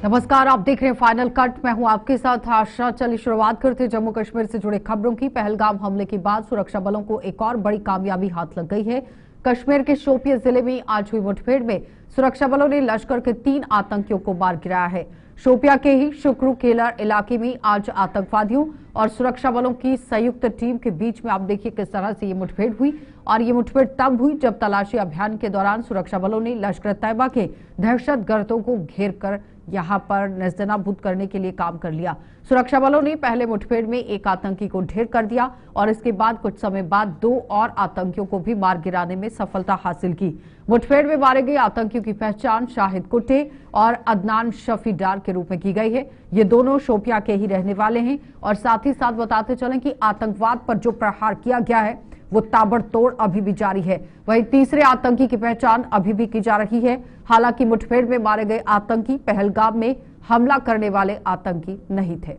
नमस्कार, आप देख रहे हैं फाइनल कट। मैं हूं आपके साथ आशा। चलिए शुरुआत करते हैं जम्मू कश्मीर से जुड़े खबरों की। पहलगाम हमले के बाद सुरक्षा बलों को एक और बड़ी कामयाबी हाथ लग गई है। कश्मीर के शोपियां जिले में आज हुई मुठभेड़ में सुरक्षा बलों ने लश्कर के 3 आतंकियों को मार गिराया है। शोपियां के ही शुक्रू केलर इलाके में आज आतंकवादियों और सुरक्षा बलों की संयुक्त टीम के बीच में आप देखिए किस तरह से ये मुठभेड़ हुई। और ये मुठभेड़ तब हुई जब तलाशी अभियान के दौरान सुरक्षा बलों ने लश्कर तैयबा के दहशतगर्दों को घेर कर यहां पर नेस्तनाबूद करने के लिए काम कर लिया। सुरक्षा बलों ने पहले मुठभेड़ में एक आतंकी को ढेर कर दिया और इसके बाद कुछ समय बाद 2 और आतंकियों को भी मार गिराने में सफलता हासिल की। मुठभेड़ में मारे गए आतंकियों की पहचान शाहिद कुट्टे और अदनान शफी डार के रूप में की गई है। ये दोनों शोपियां के ही रहने वाले हैं। और साथ ही साथ बताते चलें कि आतंकवाद पर जो प्रहार किया गया है वो ताबड़तोड़ अभी भी जारी है। वहीं तीसरे आतंकी की पहचान अभी भी की जा रही है। हालांकि मुठभेड़ में मारे गए आतंकी पहलगाम में हमला करने वाले आतंकी नहीं थे।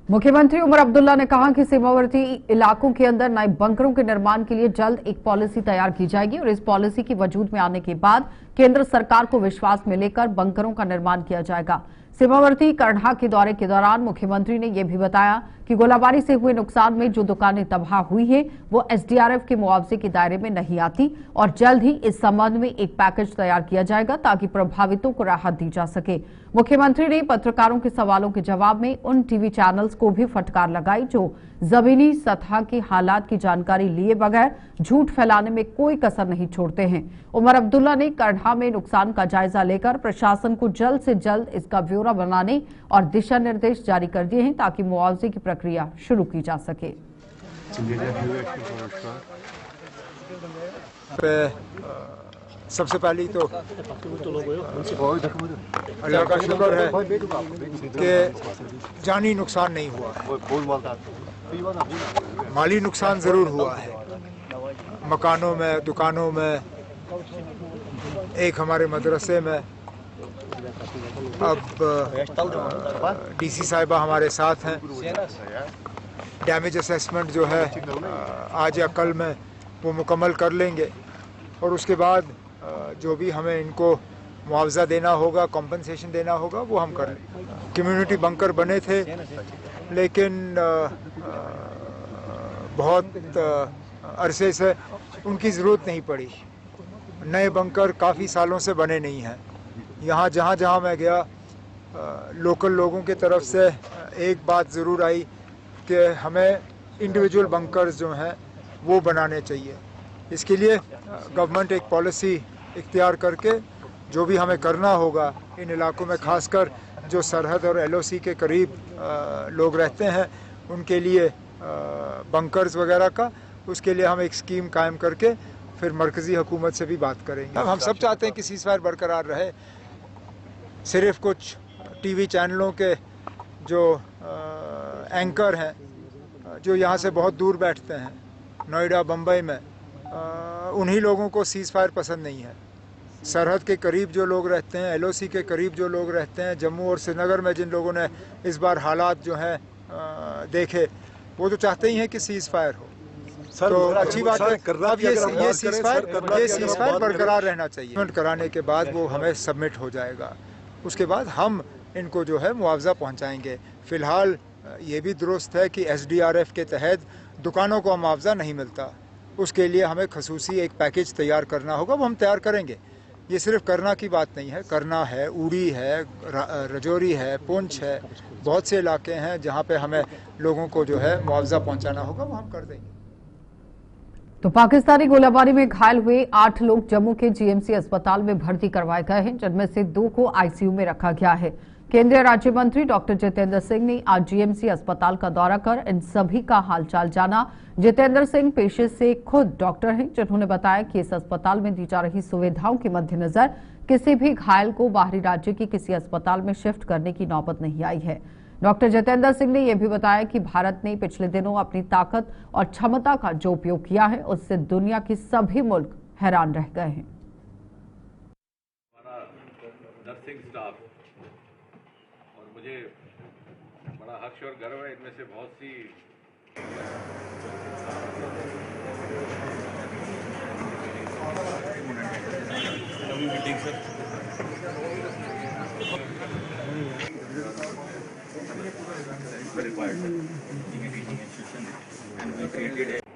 मुख्यमंत्री उमर अब्दुल्ला ने कहा कि सीमावर्ती इलाकों के अंदर नए बंकरों के निर्माण के लिए जल्द एक पॉलिसी तैयार की जाएगी और इस पॉलिसी की वजूद में आने के बाद केंद्र सरकार को विश्वास में लेकर बंकरों का निर्माण किया जाएगा। सीमावर्ती करढ़ा के दौरे के दौरान मुख्यमंत्री ने यह भी बताया कि गोलाबारी से हुए नुकसान में जो दुकानें तबाह हुई है वो एसडीआरएफ के मुआवजे के दायरे में नहीं आती और जल्द ही इस संबंध में एक पैकेज तैयार किया जाएगा ताकि प्रभावितों को राहत दी जा सके। मुख्यमंत्री ने पत्रकारों के सवालों के जवाब में उन टीवी चैनल्स को भी फटकार लगाई जो जमीनी सतह के हालात की जानकारी लिए बगैर झूठ फैलाने में कोई कसर नहीं छोड़ते हैं। उमर अब्दुल्ला ने करढ़ा में नुकसान का जायजा लेकर प्रशासन को जल्द से जल्द इसका ब्यौरा बनाने और दिशा निर्देश जारी कर दिए हैं ताकि मुआवजे की प्रक्रिया शुरू की जा सके। सबसे पहले तो अल्लाह का शुक्र है कि जानी नुकसान नहीं हुआ है। माली नुकसान जरूर हुआ है, मकानों में, दुकानों में, एक हमारे मदरसे में। अब डीसी साहिबा हमारे साथ हैं। डैमेज असेसमेंट जो है आज या कल में वो मुकम्मल कर लेंगे और उसके बाद जो भी हमें इनको मुआवजा देना होगा, कॉम्पनसेशन देना होगा, वो हम कर लेंगे। कम्युनिटी बंकर बने थे लेकिन बहुत अरसे से उनकी ज़रूरत नहीं पड़ी। नए बंकर काफ़ी सालों से बने नहीं हैं। यहाँ जहाँ मैं गया लोकल लोगों की तरफ से एक बात ज़रूर आई कि हमें इंडिविजुअल बंकर्स जो हैं वो बनाने चाहिए। इसके लिए गवर्नमेंट एक पॉलिसी इख्तियार करके जो भी हमें करना होगा इन इलाकों में, खासकर जो सरहद और एलओसी के करीब लोग रहते हैं उनके लिए बंकर्स वगैरह का, उसके लिए हम एक स्कीम कायम करके फिर मरकज़ी हुकूमत से भी बात करेंगे। हम सब चाहते हैं कि सीज़फायर बरकरार रहे। सिर्फ कुछ टीवी चैनलों के जो एंकर हैं जो यहाँ से बहुत दूर बैठते हैं, नोएडा, बम्बई में, उन्हीं लोगों को सीज़फायर पसंद नहीं है। सरहद के करीब जो लोग रहते हैं, एलओसी के करीब जो लोग रहते हैं, जम्मू और श्रीनगर में जिन लोगों ने इस बार हालात जो हैं देखे, वो तो चाहते ही हैं कि सीज़फायर हो। तो अच्छी बात है। अब ये सीज़फायर बरकरार रहना चाहिए। कराने के बाद वो हमें सबमिट हो जाएगा। उसके बाद हम इनको जो है मुआवजा पहुँचाएँगे। फ़िलहाल ये भी दुरुस्त है कि एसडीआरएफ के तहत दुकानों को मुआवजा नहीं मिलता। उसके लिए हमें खसूसी एक पैकेज तैयार करना होगा, वो हम तैयार करेंगे। ये सिर्फ करना की बात नहीं है, करना है। उड़ी है, रजौरी है, पुंछ है, बहुत से इलाके हैं जहाँ पे हमें लोगों को जो है मुआवजा पहुँचाना होगा, वो हम कर देंगे। तो पाकिस्तानी गोलाबारी में घायल हुए 8 लोग जम्मू के जीएमसी अस्पताल में भर्ती करवाए गए हैं, जिनमें से 2 को आईसीयू में रखा गया है। केंद्रीय राज्य मंत्री डॉक्टर जितेंद्र सिंह ने आज जीएमसी अस्पताल का दौरा कर इन सभी का हालचाल जाना। जितेंद्र सिंह पेशे से खुद डॉक्टर हैं, जिन्होंने बताया कि इस अस्पताल में दी जा रही सुविधाओं के मद्देनजर किसी भी घायल को बाहरी राज्य के किसी अस्पताल में शिफ्ट करने की नौबत नहीं आई है। डॉक्टर जितेंद्र सिंह ने यह भी बताया कि भारत ने पिछले दिनों अपनी ताकत और क्षमता का जो उपयोग किया है उससे दुनिया के सभी मुल्क हैरान रह गए हैं। नर्सिंग स्टाफ और मुझे हर्ष और गर्व है। इनमें से बहुत सी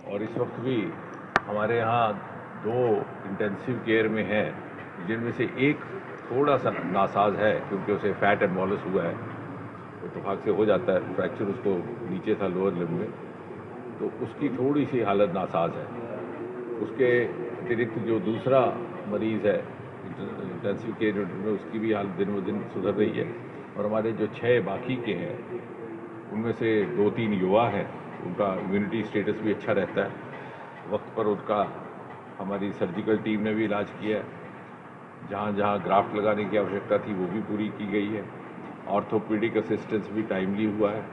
और इस वक्त भी हमारे यहाँ 2 इंटेंसिव केयर में हैं, जिनमें से एक थोड़ा सा नासाज है क्योंकि उसे फैट एम्बोलस हुआ है, इत्तेफाक से हो जाता है, फ्रैक्चर उसको नीचे था लोअर लिम्ब में, तो उसकी थोड़ी सी हालत नासाज है। उसके अतिरिक्त जो दूसरा मरीज़ है इंटेंसिव केयर यूनिट में, उसकी भी हालत दिन ब दिन सुधर रही है। और हमारे जो 6 बाकी के हैं उनमें से 2-3 युवा हैं, उनका इम्यूनिटी स्टेटस भी अच्छा रहता है। वक्त पर उनका हमारी सर्जिकल टीम ने भी इलाज किया है। जहाँ जहाँ ग्राफ्ट लगाने की आवश्यकता थी वो भी पूरी की गई है। ऑर्थोपेडिक असिस्टेंस भी टाइमली हुआ है।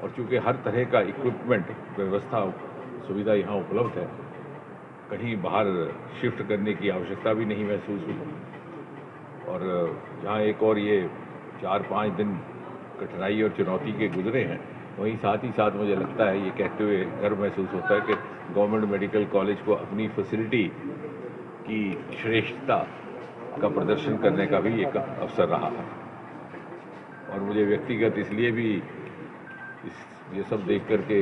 और चूँकि हर तरह का इक्विपमेंट व्यवस्था सुविधा यहाँ उपलब्ध है, कहीं बाहर शिफ्ट करने की आवश्यकता भी नहीं महसूस हुई। और जहाँ एक और ये 4-5 दिन कठिनाई और चुनौती के गुजरे हैं, वहीं साथ ही साथ मुझे लगता है, ये कहते हुए गर्व महसूस होता है कि गवर्नमेंट मेडिकल कॉलेज को अपनी फैसिलिटी की श्रेष्ठता का प्रदर्शन करने का भी एक अवसर रहा है। और मुझे व्यक्तिगत इसलिए भी ये सब देख करके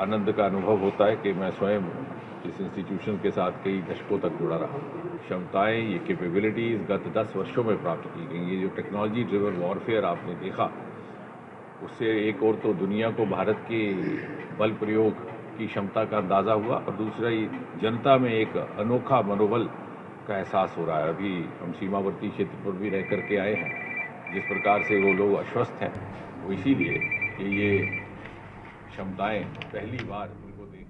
आनंद का अनुभव होता है कि मैं स्वयं इस इंस्टीट्यूशन के साथ कई दशकों तक जुड़ा रहा। क्षमताएं, ये कैपेबिलिटीज़ गत 10 वर्षों में प्राप्त की गई। ये जो टेक्नोलॉजी ड्रिवन वॉरफेयर आपने देखा, उससे एक और तो दुनिया को भारत के बल प्रयोग की क्षमता का अंदाज़ा हुआ, और दूसरा ये जनता में एक अनोखा मनोबल का एहसास हो रहा है। अभी हम सीमावर्ती क्षेत्र पर भी रह करके आए हैं, जिस प्रकार से वो लोग आश्वस्त हैं, वो इसीलिए कि ये क्षमताएं पहली बार उनको देख।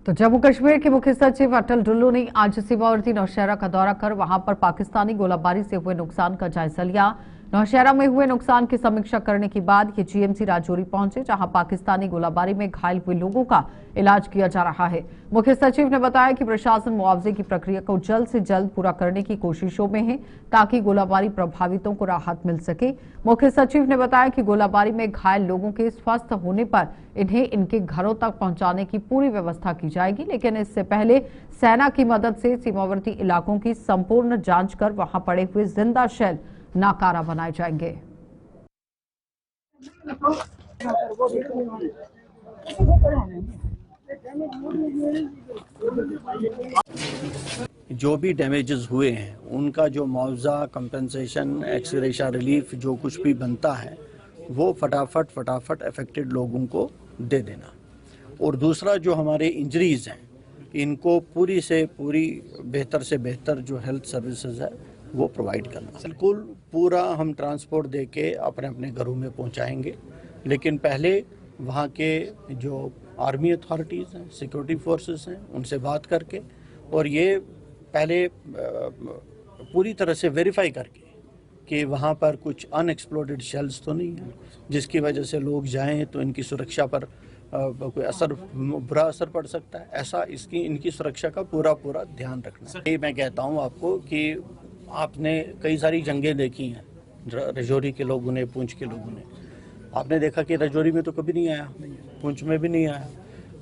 तो जम्मू कश्मीर के मुख्य सचिव अटल डुल्लू ने आज सीमावर्ती नौशहरा का दौरा कर वहां पर पाकिस्तानी गोलाबारी से हुए नुकसान का जायजा लिया। नौशहरा में हुए नुकसान की समीक्षा करने के बाद ये जीएमसी राजौरी पहुंचे, जहां पाकिस्तानी गोलाबारी में घायल हुए लोगों का इलाज किया जा रहा है। मुख्य सचिव ने बताया कि प्रशासन मुआवजे की प्रक्रिया को जल्द से जल्द पूरा करने की कोशिशों में है, ताकि गोलाबारी प्रभावितों को राहत मिल सके। मुख्य सचिव ने बताया कि गोलाबारी में घायल लोगों के स्वस्थ होने पर इन्हें इनके घरों तक पहुंचाने की पूरी व्यवस्था की जाएगी, लेकिन इससे पहले सेना की मदद से सीमावर्ती इलाकों की संपूर्ण जांच कर वहां पड़े हुए जिंदा शेल नाकारा बनाए जाएंगे। जो भी डैमेजेस हुए हैं उनका जो मुआवजा, कंपनसेशन, एक्स-ग्रेशिया रिलीफ जो कुछ भी बनता है वो फटाफट अफेक्टेड लोगों को दे देना। और दूसरा, जो हमारे इंजरीज हैं इनको पूरी से पूरी बेहतर से बेहतर जो हेल्थ सर्विसेज है वो प्रोवाइड करना। बिल्कुल पूरा हम ट्रांसपोर्ट दे के अपने अपने घरों में पहुंचाएंगे, लेकिन पहले वहाँ के जो आर्मी अथॉरिटीज़ हैं, सिक्योरिटी फोर्सेस हैं, उनसे बात करके और ये पहले पूरी तरह से वेरीफाई करके कि वहाँ पर कुछ अनएक्सप्लोडेड शेल्स तो नहीं है, जिसकी वजह से लोग जाएं तो इनकी सुरक्षा पर कोई बुरा असर पड़ सकता है। ऐसा इनकी सुरक्षा का पूरा ध्यान रखना। ये मैं कहता हूँ आपको कि आपने कई सारी जंगें देखी हैं, राजौरी के लोगों ने, पुंछ के लोगों ने। आपने देखा कि राजौरी में तो कभी नहीं आया, पुंछ में भी नहीं आया।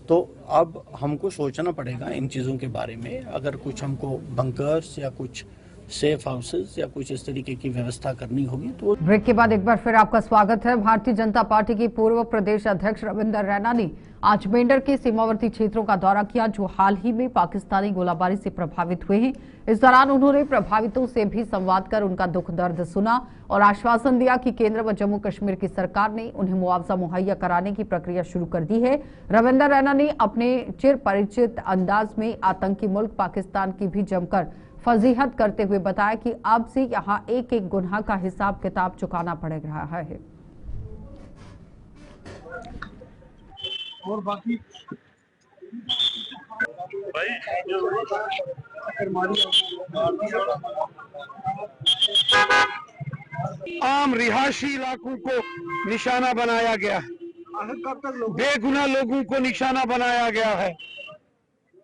तो अब हमको सोचना पड़ेगा इन चीज़ों के बारे में। अगर कुछ हमको बंकर्स या कुछ सेफ हाउसेस या कुछ इस तरीके की व्यवस्था करनी होगी तो। ब्रेक के बाद एक बार फिर आपका स्वागत है। भारतीय जनता पार्टी की पूर्व प्रदेश अध्यक्ष रविंदर रैना ने आज मेंढर के सीमावर्ती क्षेत्रों का दौरा किया, जो हाल ही में पाकिस्तानी गोलाबारी से प्रभावित हुए हैं। इस दौरान उन्होंने प्रभावितों से भी संवाद कर उनका दुख दर्द सुना और आश्वासन दिया कि केंद्र व जम्मू कश्मीर की सरकार ने उन्हें मुआवजा मुहैया कराने की प्रक्रिया शुरू कर दी है। रविंदर रैना ने अपने चिर परिचित अंदाज में आतंकी मुल्क पाकिस्तान की भी जमकर फजीहत करते हुए बताया कि अब से यहां एक एक गुनाह का हिसाब किताब चुकाना पड़ रहा है। और बाकी आम रिहायशी इलाकों को निशाना बनाया गया है, बेगुनाह लोगों को निशाना बनाया गया है।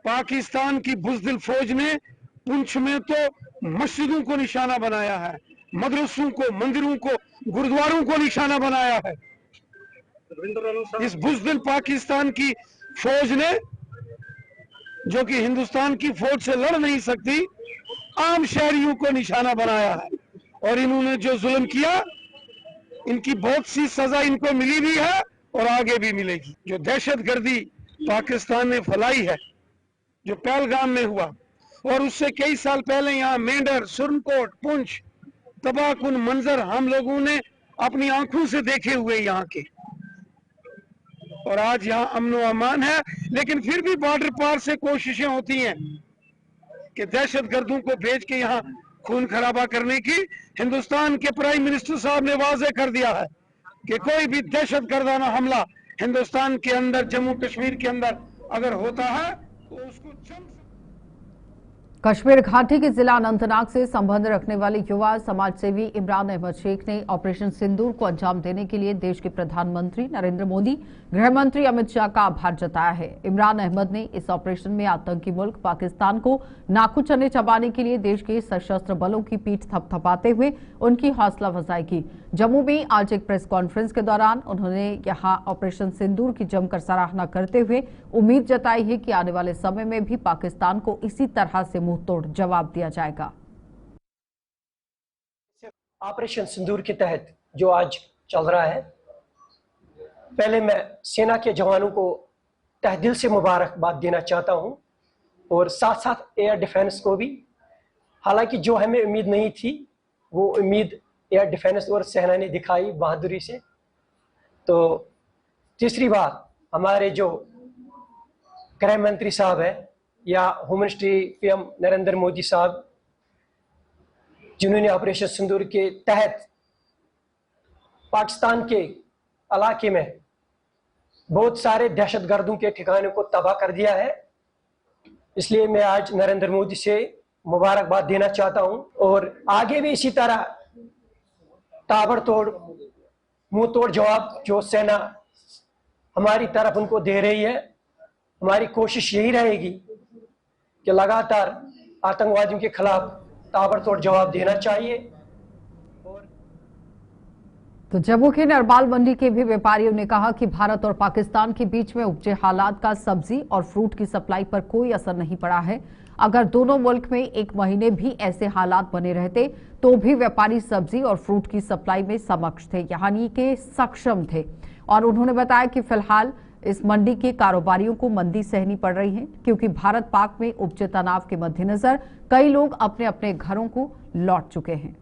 पाकिस्तान की बुज़दिल फौज ने पुंछ में तो मस्जिदों को निशाना बनाया है, मदरसों को, मंदिरों को, गुरुद्वारों को निशाना बनाया है। इस बुज़दिल पाकिस्तान की फौज ने, जो कि हिंदुस्तान की फौज से लड़ नहीं सकती, आम शहरियों को निशाना बनाया है। और इन्होंने जो जुल्म किया, इनकी बहुत सी सजा इनको मिली भी है और आगे भी मिलेगी। जो दहशतगर्दी पाकिस्तान ने फैलाई है, जो पहलगाम में हुआ, और उससे कई साल पहले यहाँ मेंढर, सुरनकोट, पुंछ, तबाहकुन मंजर हम लोगों ने अपनी आंखों से देखे हुए यहाँ के। और आज यहाँ अमन व अमान है, लेकिन फिर भी बॉर्डर पार से कोशिशें होती हैं कि दहशतगर्दों को भेज के यहाँ खून खराबा करने की। हिंदुस्तान के प्राइम मिनिस्टर साहब ने वाज़ेह कर दिया है कि कोई भी दहशतगर्दाना हमला हिंदुस्तान के अंदर, जम्मू कश्मीर के अंदर अगर होता है तो उसको कश्मीर घाटी के जिला अनंतनाग से संबंध रखने वाले युवा समाजसेवी इमरान अहमद शेख ने ऑपरेशन सिंदूर को अंजाम देने के लिए देश के प्रधानमंत्री नरेंद्र मोदी, गृह मंत्री अमित शाह का आभार जताया है। इमरान अहमद ने इस ऑपरेशन में आतंकी मुल्क पाकिस्तान को नाकू चने चबाने के लिए देश के सशस्त्र बलों की पीठ थपथपाते हुए उनकी हौसला अफजाई की। जम्मू में आज एक प्रेस कॉन्फ्रेंस के दौरान उन्होंने यहां ऑपरेशन सिंदूर की जमकर सराहना करते हुए उम्मीद जताई है कि आने वाले समय में भी पाकिस्तान को इसी तरह से मुंहतोड़ जवाब दिया जाएगा। ऑपरेशन सिंदूर के तहत जो आज चल रहा है, पहले मैं सेना के जवानों को तहे दिल से मुबारकबाद देना चाहता हूं और साथ साथ एयर डिफेंस को भी। हालांकि जो हमें उम्मीद नहीं थी, वो उम्मीद एयर डिफेंस और सेना ने दिखाई बहादुरी से। तो तीसरी बात, हमारे जो गृह मंत्री साहब है या home ministry PM Narendra Modi साहब, जिन्होंने ऑपरेशन सिंदूर के तहत पाकिस्तान के इलाके में बहुत सारे दहशतगर्दों के ठिकानों को तबाह कर दिया है। इसलिए मैं आज नरेंद्र मोदी से मुबारकबाद देना चाहता हूं और आगे भी इसी तरह ताबड़तोड़ मुंहतोड़ जवाब जो सेना हमारी तरफ उनको दे रही है। हमारी कोशिश यही रहेगी कि लगातार आतंकवादियों के खिलाफ ताबड़तोड़ जवाब देना चाहिए। तो जम्मू के नरबाल मंडी के भी व्यापारियों ने कहा कि भारत और पाकिस्तान के बीच में उपजे हालात का सब्जी और फ्रूट की सप्लाई पर कोई असर नहीं पड़ा है। अगर दोनों मुल्क में एक महीने भी ऐसे हालात बने रहते तो भी व्यापारी सब्जी और फ्रूट की सप्लाई में समक्ष थे, यानी कि सक्षम थे। और उन्होंने बताया कि फिलहाल इस मंडी के कारोबारियों को मंदी सहनी पड़ रही है, क्योंकि भारत पाक में उपजे तनाव के मद्देनजर कई लोग अपने अपने घरों को लौट चुके हैं।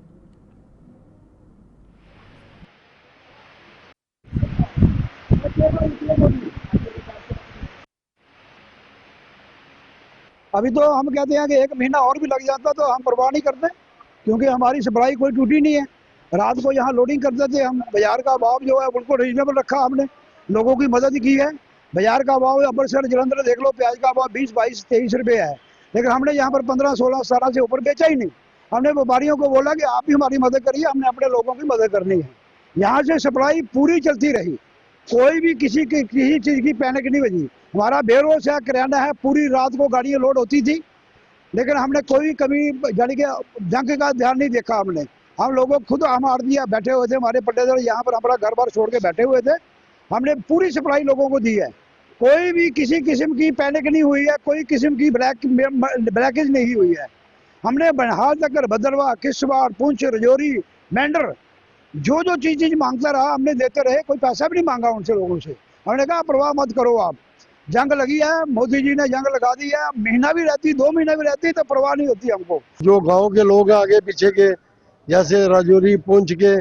अभी तो हम कहते हैं कि एक महीना और भी लग जाता तो हम परवाह नहीं करते, क्योंकि हमारी सप्लाई कोई टूटी नहीं है। रात को यहाँ लोडिंग करते थे हम। बाजार का भाव जो है बिल्कुल रीजनेबल रखा, हमने लोगों की मदद की है। बाजार का भाव अमृतसर जलंधर देख लो, प्याज का भाव 20, 22, 23 रुपये है, लेकिन हमने यहाँ पर 15, 16, 17 से ऊपर बेचा ही नहीं। हमने व्यापारियों को बोला कि आप भी हमारी मदद करिए, हमने अपने लोगों की मदद करनी है। यहाँ से सप्लाई पूरी चलती रही, कोई भी किसी चीज़ की पैनिक नहीं बजी। हमारा बेरोज है, किराना है, पूरी रात को गाड़ियाँ लोड होती थी, लेकिन हमने कोई कमी यानी कि जंग का ध्यान नहीं देखा। हम लोगों खुद हम आड़तिया बैठे हुए थे, हमारे पट्टेदार यहाँ पर हमारा घर बार छोड़ के बैठे हुए थे। हमने पूरी सप्लाई लोगों को दी है, कोई भी किसी किस्म की पैनिक नहीं हुई है, कोई किस्म की ब्लैकेज नहीं हुई है। हमने हाल तक भद्रवाह, किश्तवाड़, पुंछ, रजौरी, मेंढर जो चीज मांगता रहा हमने देते रहे, कोई पैसा भी नहीं मांगा उनसे लोगों से। हमने कहा परवाह मत करो, आप जंग लगी है, मोदी जी ने जंग लगा दी है, महीना भी रहती, 2 महीना भी रहती तो परवाह नहीं होती हमको। जो गांव के लोग आगे पीछे के, जैसे राजौरी, पुंछ के,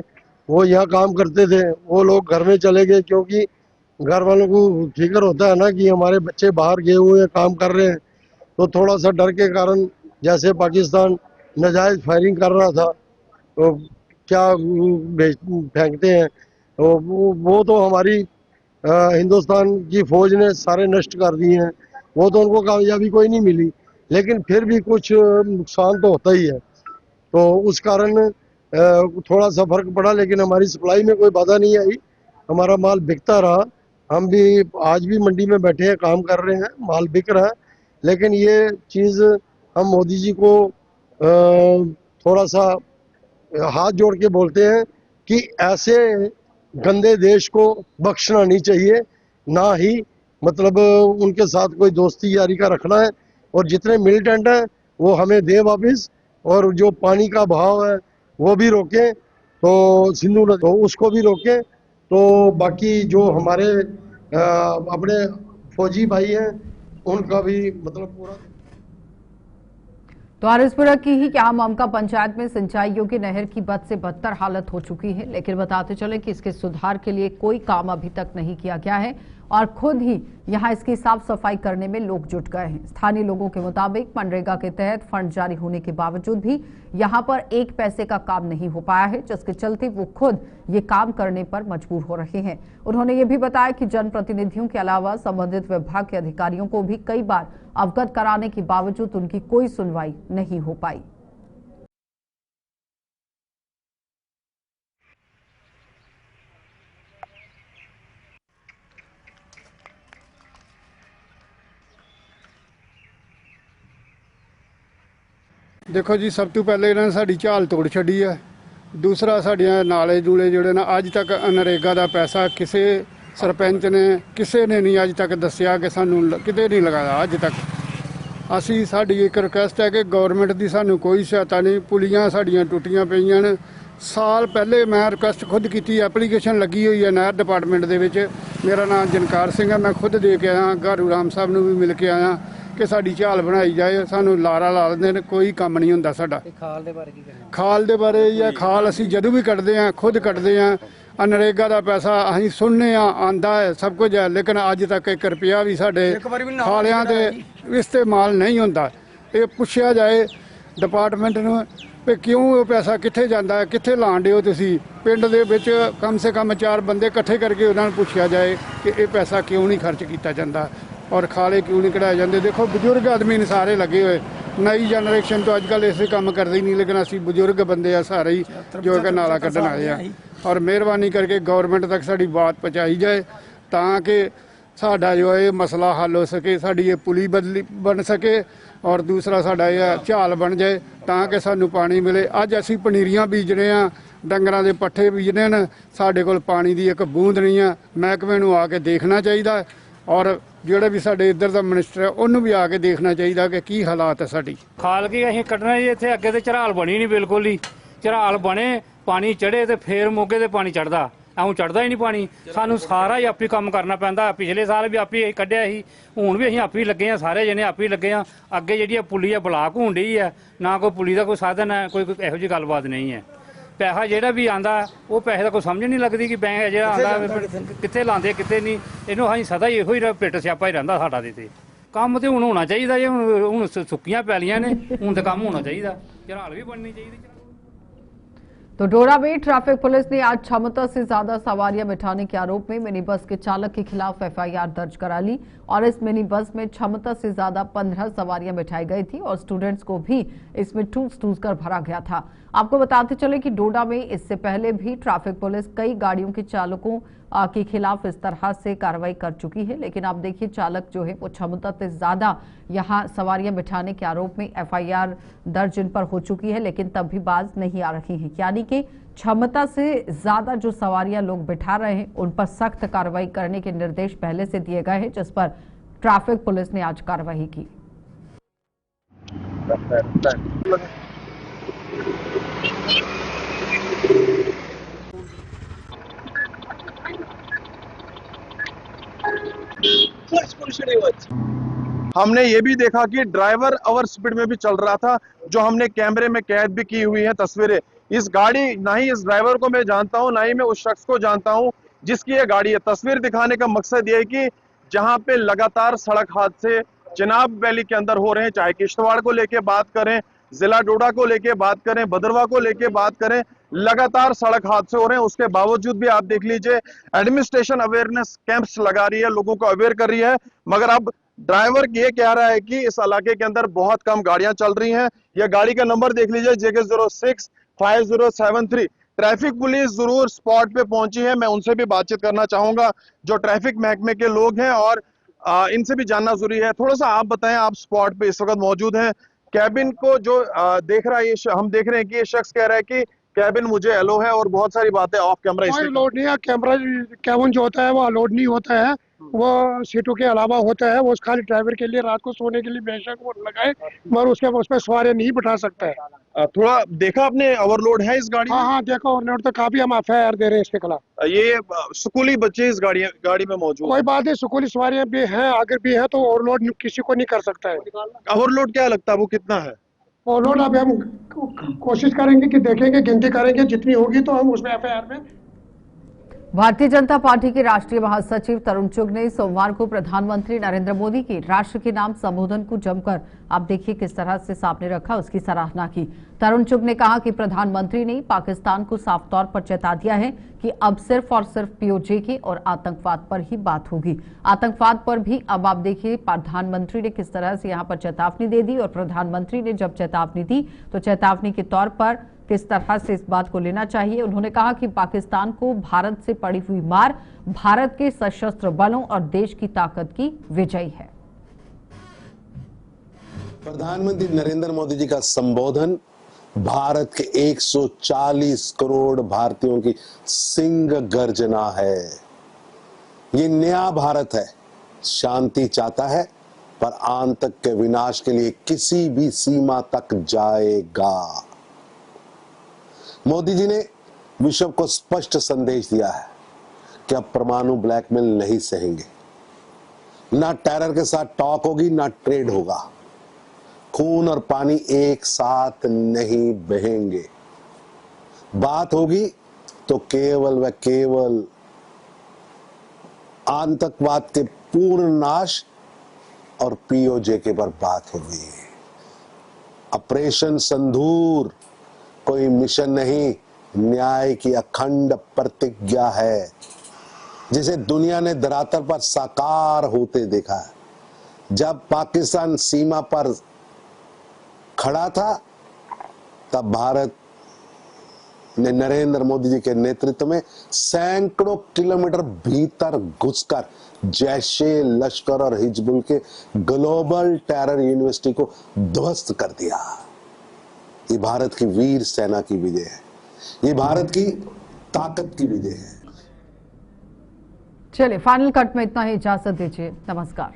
वो यहाँ काम करते थे, वो लोग घर में चले गए, क्योंकि घर वालों को फिक्र होता है ना कि हमारे बच्चे बाहर गए हुए हैं, काम कर रहे हैं। तो थोड़ा सा डर के कारण, जैसे पाकिस्तान नाजायज फायरिंग कर रहा था, तो क्या फेंकते हैं, तो वो तो हमारी हिंदुस्तान की फौज ने सारे नष्ट कर दिए हैं। वो तो उनको कामयाबी कोई नहीं मिली, लेकिन फिर भी कुछ नुकसान तो होता ही है। तो उस कारण थोड़ा सा फर्क पड़ा, लेकिन हमारी सप्लाई में कोई बाधा नहीं आई, हमारा माल बिकता रहा। हम भी आज भी मंडी में बैठे हैं, काम कर रहे हैं, माल बिक रहा है। लेकिन ये चीज़ हम मोदी जी को थोड़ा सा हाथ जोड़ के बोलते हैं कि ऐसे गंदे देश को बख्शना नहीं चाहिए, ना ही मतलब उनके साथ कोई दोस्ती यारी का रखना है। और जितने मिलिटेंट हैं वो हमें दे वापिस, और जो पानी का बहाव है वो भी रोकें, तो सिंधु नदी तो उसको भी रोकें। तो बाकी जो हमारे अपने फौजी भाई हैं उनका भी मतलब पूरा। तो आरएसपुरा की ही क्या मामका पंचायत में सिंचाई योग्य नहर की बद से बदतर हालत हो चुकी है, लेकिन बताते चले कि इसके सुधार के लिए कोई काम अभी तक नहीं किया गया है और खुद ही यहां इसकी साफ सफाई करने में लोग जुट गए हैं। स्थानीय लोगों के मुताबिक मनरेगा के तहत फंड जारी होने के बावजूद भी यहां पर एक पैसे का काम नहीं हो पाया है, जिसके चलते वो खुद ये काम करने पर मजबूर हो रहे हैं। उन्होंने ये भी बताया कि जनप्रतिनिधियों के अलावा संबंधित विभाग के अधिकारियों को भी कई बार अवगत कराने के बावजूद उनकी कोई सुनवाई नहीं हो पाई। देखो जी, सब तो पहले इन्होंने साड़ी झाल तोड़ छड़ी है। दूसरा साड़ियाँ नाले दूले जोड़े ना अज तक नरेगा का पैसा किसी सरपंच ने किसी ने नहीं अज तक दसिया कि सानू किते नहीं लगाया अज तक। असी साड़ी एक रिक्वेस्ट है कि गौरमेंट की सानू कोई सहायता नहीं। पुलियां साड़ियाँ टुटियां पईयां ने। साल पहले मैं रिक्वेस्ट खुद की एप्लीकेशन लगी हुई है नहर डिपार्टमेंट दे विच। मेरा नाम जनकार सिंह है, मैं खुद दे के आया, गारू राम साहब नूं भी मिल के आया कि साड़ी झाल बनाई जाए। सानू लारा ला लेंदे ने, कोई काम नहीं हुंदा साडा। खाल दे बारे या खाल असी जदों भी कटदे हैं खुद कटदे हैं। नरेगा का पैसा असीं सुनने आंदा है, सब कुछ है, लेकिन अज तक 1 रुपया भी साडे खालियां दे इस्तेमाल नहीं हुंदा। ये पुछया जाए डिपार्टमेंट नूं भी क्यों वो पैसा कित्थे जांदा है, कित्थे लाण दिओ तुसीं। पिंड दे विच कम से कम 4 बंदे इकट्ठे करके उन्हां नूं पुछया जाए कि ये पैसा क्यों नहीं खर्च किया जाता और खाले क्यों नहीं कढ़ाए जाते। देखो बजुर्ग आदमी ने सारे लगे हुए, नई जनरेशन तो अजकल इसे काम करती नहीं, लेकिन असी बजुर्ग बंदे आ सारे ही जो कि नाला कढ़न आए हैं। और मेहरबानी करके गौरमेंट तक साड़ी बात पहुँचाई जाए ताकि साडा जो है मसला हल हो सके, साड़ी ये पुली बदली बन सके और दूसरा साडा यह झाल बन जाए ताकि सानू पानी मिले। अज असी पनीरियां बीजने आ, डंगरां दे पट्ठे बीजने न, साडे कोल पानी की एक बूंद नहीं है। महकमे नूं आके देखना चाहिए और ਜਿਹੜੇ ਵੀ ਸਾਡੇ ਇੱਧਰ ਦਾ ਮਿਨਿਸਟਰ ਹੈ ਉਹਨੂੰ ਵੀ ਆ ਕੇ ਦੇਖਣਾ ਚਾਹੀਦਾ ਕਿ ਕੀ ਹਾਲਾਤ ਹੈ ਸਾਡੀ। ਖਾਲ ਕੀ ਅਸੀਂ ਕੱਢਣਾ ਜੀ, ਇੱਥੇ ਅੱਗੇ ਤੇ ਝਰਾਲ ਬਣੀ ਨਹੀਂ ਬਿਲਕੁਲ ਹੀ। ਝਰਾਲ ਬਣੇ ਪਾਣੀ ਚੜੇ ਤੇ ਫੇਰ ਮੋਗੇ ਤੇ ਪਾਣੀ ਚੜਦਾ, ਐਉਂ ਚੜਦਾ ਹੀ ਨਹੀਂ ਪਾਣੀ। ਸਾਨੂੰ ਸਾਰਾ ਹੀ ਆਪੀ ਕੰਮ ਕਰਨਾ ਪੈਂਦਾ। ਪਿਛਲੇ ਸਾਲ ਵੀ ਆਪੀ ਕੱਢਿਆ ਸੀ, ਹੁਣ ਵੀ ਅਸੀਂ ਆਪੀ ਲੱਗੇ ਆ, ਸਾਰੇ ਜਣੇ ਆਪੀ ਲੱਗੇ ਆ। ਅੱਗੇ ਜਿਹੜੀ ਪੁਲੀ ਆ ਬਲਾਕ ਹੋਣ ਡਈ ਹੈ, ਨਾ ਕੋਈ ਪੁਲੀ ਦਾ ਕੋਈ ਸਾਧਨ ਹੈ, ਕੋਈ ਇਹੋ ਜਿਹੀ ਗੱਲਬਾਤ ਨਹੀਂ ਹੈ। ਪੈਸਾ ਜਿਹੜਾ ਵੀ ਆਂਦਾ ਉਹ ਪੈਸੇ ਦਾ ਕੋਈ ਸਮਝ ਨਹੀਂ ਲੱਗਦੀ ਕਿ ਬੈਂਕ ਜਿਹੜਾ ਆਂਦਾ ਕਿੱਥੇ ਲਾਉਂਦੇ ਕਿੱਥੇ ਨਹੀਂ। ਇਹਨੂੰ ਅਸੀਂ ਸਦਾ ਹੀ ਇਹੋ ਹੀ ਪਿੱਟ ਸਿਆਪਾ ਹੀ ਰਹਿੰਦਾ ਸਾਡਾ ਤੇ ਕੰਮ ਤੇ ਹੁਣ ਹੋਣਾ ਚਾਹੀਦਾ ਜੇ ਹੁਣ ਸੁੱਕੀਆਂ ਪੈਲੀਆਂ ਨੇ, ਹੁਣ ਤੇ ਕੰਮ ਹੋਣਾ ਚਾਹੀਦਾ, ਝਰਾਲ ਵੀ ਬਣਨੀ ਚਾਹੀਦੀ। तो डोडा में ट्रैफिक पुलिस ने आज क्षमता से ज्यादा सवारियां बिठाने के आरोप में मिनी बस के चालक के खिलाफ एफआईआर दर्ज करा ली और इस मिनी बस में क्षमता से ज्यादा 15 सवारियां बिठाई गई थी और स्टूडेंट्स को भी इसमें ठूस कर भरा गया था। आपको बताते चले कि डोडा में इससे पहले भी ट्रैफिक पुलिस कई गाड़ियों के चालकों के खिलाफ इस तरह से कार्रवाई कर चुकी है, लेकिन आप देखिए चालक जो है वो क्षमता से ज्यादा यहां सवारियां बिठाने के आरोप में एफआईआर दर्ज इन पर हो चुकी है, लेकिन तब भी बाज नहीं आ रही है। यानी कि क्षमता से ज्यादा जो सवारियां लोग बिठा रहे हैं उन पर सख्त कार्रवाई करने के निर्देश पहले से दिए गए हैं, जिस पर ट्रैफिक पुलिस ने आज कार्रवाई की। हमने ये भी देखा कि ड्राइवर ओवर स्पीड में भी चल रहा था, जो हमने कैमरे में कैद भी की हुई है तस्वीरें। इस गाड़ी, ना ही इस ड्राइवर को मैं जानता हूं, ना ही मैं उस शख्स को जानता हूं जिसकी ये गाड़ी है। तस्वीर दिखाने का मकसद ये है कि जहां पे लगातार सड़क हादसे चिनाब वैली के अंदर हो रहे हैं, चाहे किश्तवाड़ को लेके बात करें, जिला डोडा को लेके बात करें, भदरवा को लेके बात करें, लगातार सड़क हादसे हो रहे हैं। उसके बावजूद भी आप देख लीजिए एडमिनिस्ट्रेशन अवेयरनेस कैंप्स लगा रही है, लोगों को अवेयर कर रही है, मगर अब ड्राइवर ये कह रहा है कि इस इलाके के अंदर बहुत कम गाड़ियां चल रही हैं। यह गाड़ी का नंबर देख लीजिए, JK065073। ट्रैफिक पुलिस जरूर स्पॉट पे पहुंची है, मैं उनसे भी बातचीत करना चाहूंगा जो ट्रैफिक महकमे के लोग हैं और इनसे भी जानना जरूरी है। थोड़ा सा आप बताएं, आप स्पॉट पे इस वक्त मौजूद हैं, कैबिन को जो देख रहा है, हम देख रहे हैं कि ये शख्स कह रहा है कि कैबिन मुझे एलो है और बहुत सारी बातें ऑफ कैमरा कोई इसलिए लोड नहीं है। कैमरा कैबिन जो होता है वो अलोड नहीं होता है, वो सीटों के अलावा होता है, वो खाली ड्राइवर के लिए रात को सोने के लिए बेशक वो लगाए, मगर उसमें सवारी नहीं बिठा सकता है। थोड़ा देखा आपने ओवरलोड है इस गाड़ी में? हाँ देखो, ओवरलोड तो काफी हम FIR दे रहे हैं इसके खिलाफ। ये स्कूली बच्चे इस गाड़ी में मौजूद कोई बात नहीं, स्कूली सवारियां भी हैं, अगर भी है तो ओवरलोड किसी को नहीं कर सकता है। ओवरलोड क्या लगता है वो कितना है? ओवरलोड अभी हम कोशिश करेंगे कि देखेंगे, गिनती करेंगे, जितनी होगी तो हम उसमें FIR में। भारतीय जनता पार्टी के राष्ट्रीय महासचिव तरुण चुग ने सोमवार को प्रधानमंत्री नरेंद्र मोदी की राष्ट्र के नाम संबोधन को जमकर आप देखिए किस तरह से सामने रखा, उसकी सराहना की। तरुण चुग ने कहा कि प्रधानमंत्री ने पाकिस्तान को साफ तौर पर चेता दिया है कि अब सिर्फ और सिर्फ POJ और आतंकवाद पर ही बात होगी। आतंकवाद पर भी अब आप देखिए प्रधानमंत्री ने किस तरह से यहां पर चेतावनी दे दी, और प्रधानमंत्री ने जब चेतावनी दी तो चेतावनी के तौर पर किस तरह से इस बात को लेना चाहिए। उन्होंने कहा कि पाकिस्तान को भारत से पड़ी हुई मार भारत के सशस्त्र बलों और देश की ताकत की विजय है। प्रधानमंत्री नरेंद्र मोदी जी का संबोधन भारत के 140 करोड़ भारतीयों की सिंह गर्जना है। ये नया भारत है, शांति चाहता है पर आतंक के विनाश के लिए किसी भी सीमा तक जाएगा। मोदी जी ने विश्व को स्पष्ट संदेश दिया है कि अब परमाणु ब्लैकमेल नहीं सहेंगे, ना टेरर के साथ टॉक होगी, ना ट्रेड होगा। खून और पानी एक साथ नहीं बहेंगे। बात होगी तो केवल व केवल आतंकवाद के पूर्ण नाश और POJ के पर बात होगी। ऑपरेशन संदूर कोई मिशन नहीं, न्याय की अखंड प्रतिज्ञा है जिसे दुनिया ने धरातल पर साकार होते देखा है। जब पाकिस्तान सीमा पर खड़ा था तब भारत ने नरेंद्र मोदी जी के नेतृत्व में सैकड़ों किलोमीटर भीतर घुसकर जैशे, लश्कर और हिजबुल के ग्लोबल टेरर यूनिवर्सिटी को ध्वस्त कर दिया। ये भारत की वीर सेना की विजय है, ये भारत की ताकत की विजय है। चलिए फाइनल कट में इतना ही, इजाजत दीजिए, नमस्कार।